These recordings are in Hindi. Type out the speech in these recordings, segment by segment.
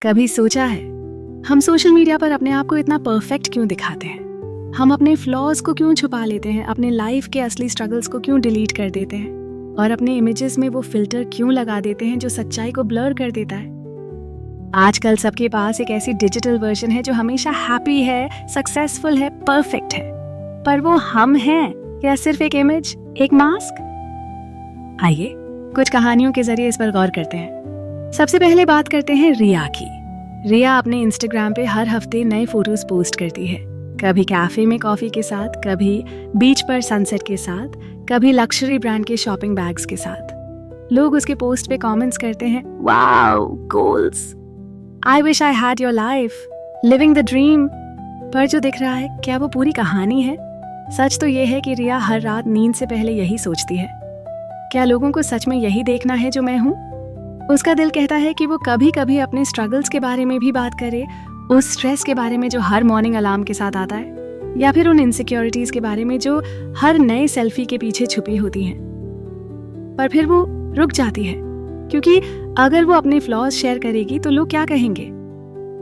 कभी सोचा है हम सोशल मीडिया पर अपने आप को इतना परफेक्ट क्यों दिखाते हैं? हम अपने फ्लॉज को क्यों छुपा लेते हैं? अपने लाइफ के असली स्ट्रगल्स को क्यों डिलीट कर देते हैं? और अपने इमेजेस में वो फिल्टर क्यों लगा देते हैं जो सच्चाई को ब्लर कर देता है? आजकल सबके पास एक ऐसी डिजिटल वर्जन है जो हमेशा हैप्पी है, सक्सेसफुल है, परफेक्ट है। पर वो हम हैं या सिर्फ एक इमेज, एक मास्क? आइए कुछ कहानियों के जरिए इस पर गौर करते हैं। सबसे पहले बात करते हैं रिया की। रिया अपने इंस्टाग्राम पे हर हफ्ते नए फोटोज पोस्ट करती है, कभी कैफे में कॉफी के साथ, कभी बीच पर सनसेट के साथ, कभी लग्जरी ब्रांड के शॉपिंग बैग्स के साथ। लोग उसके पोस्ट पे कमेंट्स करते हैं, wow, goals, I wish I had your life, living the dream. पर जो दिख रहा है, क्या वो पूरी कहानी है? सच तो ये है कि रिया हर रात नींद से पहले यही सोचती है, क्या लोगों को सच में यही देखना है जो मैं हूँ? उसका दिल कहता है कि वो कभी कभी अपने स्ट्रगल्स के बारे में भी बात करे, उस स्ट्रेस के बारे में जो हर मॉर्निंग अलार्म के साथ आता है, या फिर उन इनसिक्योरिटीज के बारे में जो हर नए सेल्फी के पीछे छुपी होती हैं। पर फिर वो रुक जाती है, क्योंकि अगर वो अपने फ्लॉज शेयर करेगी तो लोग क्या कहेंगे?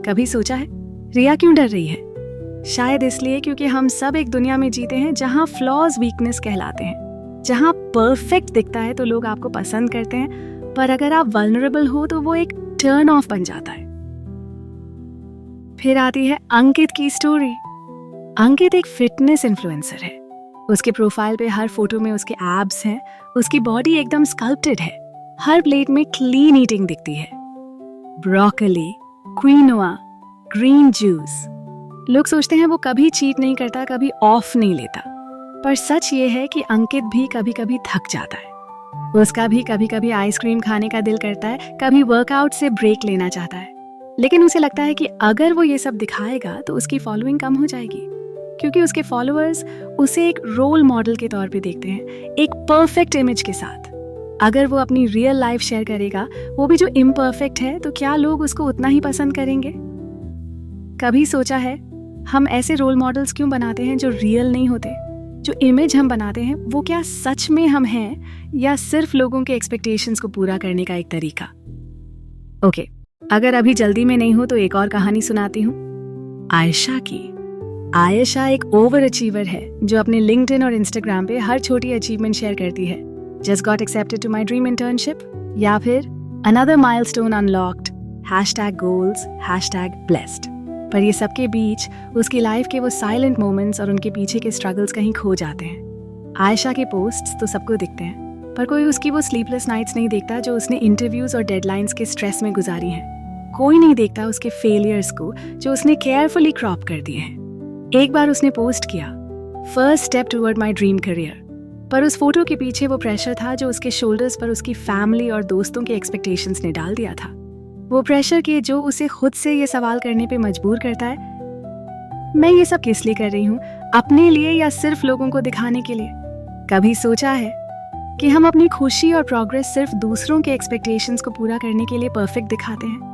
कभी सोचा है रिया क्यों डर रही है? शायद इसलिए क्योंकि हम सब एक दुनिया में जीते हैं जहां फ्लॉज वीकनेस कहलाते हैं, जहां परफेक्ट दिखता है तो लोग आपको पसंद करते हैं, पर अगर आप वल्नरेबल हो तो वो एक टर्न ऑफ बन जाता है। फिर आती है अंकित की स्टोरी। अंकित एक फिटनेस इन्फ्लुएंसर है। उसके प्रोफाइल पे हर फोटो में उसके एब्स हैं, उसकी बॉडी एकदम स्कल्प्टेड है, हर प्लेट में क्लीन ईटिंग दिखती है, ब्रोकली, क्विनोआ, ग्रीन जूस। लोग सोचते हैं वो कभी चीट नहीं करता, कभी ऑफ नहीं लेता। पर सच ये है कि अंकित भी कभी कभी थक जाता है। उसका भी कभी कभी आइसक्रीम खाने का दिल करता है, कभी वर्कआउट से ब्रेक लेना चाहता है। लेकिन उसे लगता है कि अगर वो ये सब दिखाएगा तो उसकी फॉलोइंग कम हो जाएगी, क्योंकि उसके फॉलोअर्स उसे एक रोल मॉडल के तौर पे देखते हैं, एक परफेक्ट इमेज के साथ। अगर वो अपनी रियल लाइफ शेयर करेगा, वो भी जो इम्परफेक्ट है, तो क्या लोग उसको उतना ही पसंद करेंगे? कभी सोचा है हम ऐसे रोल मॉडल्स क्यों बनाते हैं जो रियल नहीं होते? जो इमेज हम बनाते हैं वो क्या सच में हम हैं, या सिर्फ लोगों के एक्सपेक्टेशंस को पूरा करने का एक तरीका? ओके, अगर अभी जल्दी में नहीं हो तो एक और कहानी सुनाती हूँ, आयशा की। आयशा एक ओवर अचीवर है जो अपने लिंक्डइन और इंस्टाग्राम पे हर छोटी अचीवमेंट शेयर करती है। Just got accepted to my dream internship, या फिर another milestone unlocked, #goals, #blessed। पर ये सबके बीच उसकी लाइफ के वो साइलेंट मोमेंट्स और उनके पीछे के स्ट्रगल्स कहीं खो जाते हैं। आयशा के पोस्ट्स तो सबको दिखते हैं, पर कोई उसकी वो स्लीपलेस नाइट्स नहीं देखता जो उसने इंटरव्यूज और डेडलाइंस के स्ट्रेस में गुजारी हैं। कोई नहीं देखता उसके फेलियर्स को जो उसने केयरफुली क्रॉप कर दिए हैं। एक बार उसने पोस्ट किया, first step toward my dream career, पर उस फोटो के पीछे वो प्रेशर था जो उसके शोल्डर्स पर उसकी फैमिली और दोस्तों के एक्सपेक्टेशंस ने डाल दिया था। वो प्रेशर कि जो उसे खुद से ये सवाल करने पे मजबूर करता है, मैं ये सब किस लिए कर रही हूँ, अपने लिए या सिर्फ लोगों को दिखाने के लिए? कभी सोचा है कि हम अपनी खुशी और प्रोग्रेस सिर्फ दूसरों के एक्सपेक्टेशंस को पूरा करने के लिए परफेक्ट दिखाते हैं?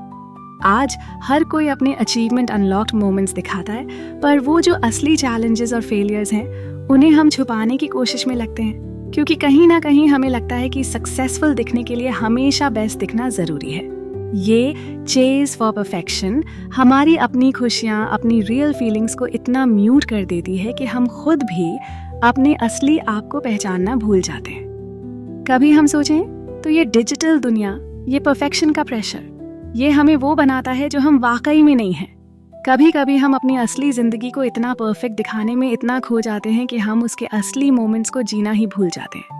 आज हर कोई अपने अचीवमेंट अनलॉक्ड मोमेंट्स दिखाता है, पर वो जो असली चैलेंजेस और फेलियर्स हैं उन्हें हम छुपाने की कोशिश में लगते हैं, क्योंकि कहीं ना कहीं हमें लगता है कि सक्सेसफुल दिखने के लिए हमेशा बेस्ट दिखना जरूरी है। ये चेज फॉर परफेक्शन हमारी अपनी खुशियाँ, अपनी रियल फीलिंग्स को इतना म्यूट कर देती है कि हम खुद भी अपने असली आप को पहचानना भूल जाते हैं। कभी हम सोचें तो ये डिजिटल दुनिया, ये परफेक्शन का प्रेशर, ये हमें वो बनाता है जो हम वाकई में नहीं हैं। कभी कभी हम अपनी असली जिंदगी को इतना परफेक्ट दिखाने में इतना खो जाते हैं कि हम उसके असली मोमेंट्स को जीना ही भूल जाते हैं।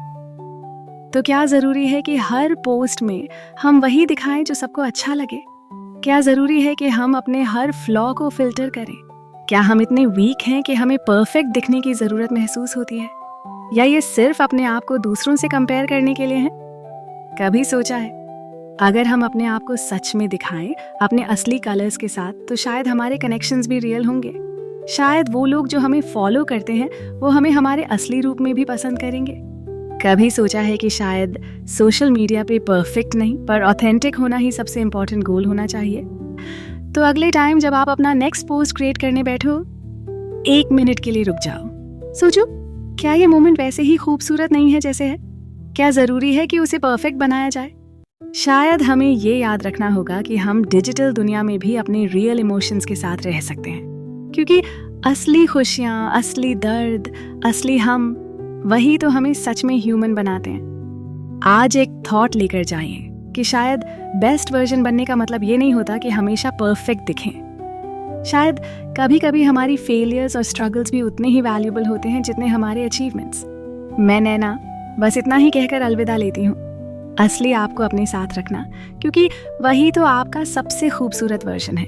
तो क्या जरूरी है कि हर पोस्ट में हम वही दिखाएं जो सबको अच्छा लगे? क्या जरूरी है कि हम अपने हर फ्लॉ को फिल्टर करें? क्या हम इतने वीक हैं कि हमें परफेक्ट दिखने की जरूरत महसूस होती है, या ये सिर्फ अपने आप को दूसरों से कंपेयर करने के लिए है? कभी सोचा है अगर हम अपने आप को सच में दिखाएं, अपने असली कलर्स के साथ, तो शायद हमारे कनेक्शंस भी रियल होंगे। शायद वो लोग जो हमें फॉलो करते हैं वो हमें हमारे असली रूप में भी पसंद करेंगे। कभी सोचा है कि शायद सोशल मीडिया पे परफेक्ट नहीं पर ऑथेंटिक होना ही सबसे इम्पोर्टेंट गोल होना चाहिए? तो अगले टाइम जब आप अपना नेक्स्ट पोस्ट क्रिएट करने बैठो, 1 मिनट के लिए रुक जाओ, सोचो, क्या ये मोमेंट वैसे ही खूबसूरत नहीं है जैसे है? क्या जरूरी है कि उसे परफेक्ट बनाया जाए? शायद हमें ये याद रखना होगा कि हम डिजिटल दुनिया में भी अपने रियल इमोशंस के साथ रह सकते हैं, क्योंकि असली खुशियाँ, असली दर्द, असली हम, वही तो हमें सच में ह्यूमन बनाते हैं। आज एक थॉट लेकर जाइए कि शायद बेस्ट वर्जन बनने का मतलब ये नहीं होता कि हमेशा परफेक्ट दिखें। शायद कभी कभी हमारी फेलियर्स और स्ट्रगल्स भी उतने ही वैल्यूबल होते हैं जितने हमारे अचीवमेंट्स। मैं नैना बस इतना ही कहकर अलविदा लेती हूँ। असली आपको अपने साथ रखना, क्योंकि वही तो आपका सबसे खूबसूरत वर्जन है।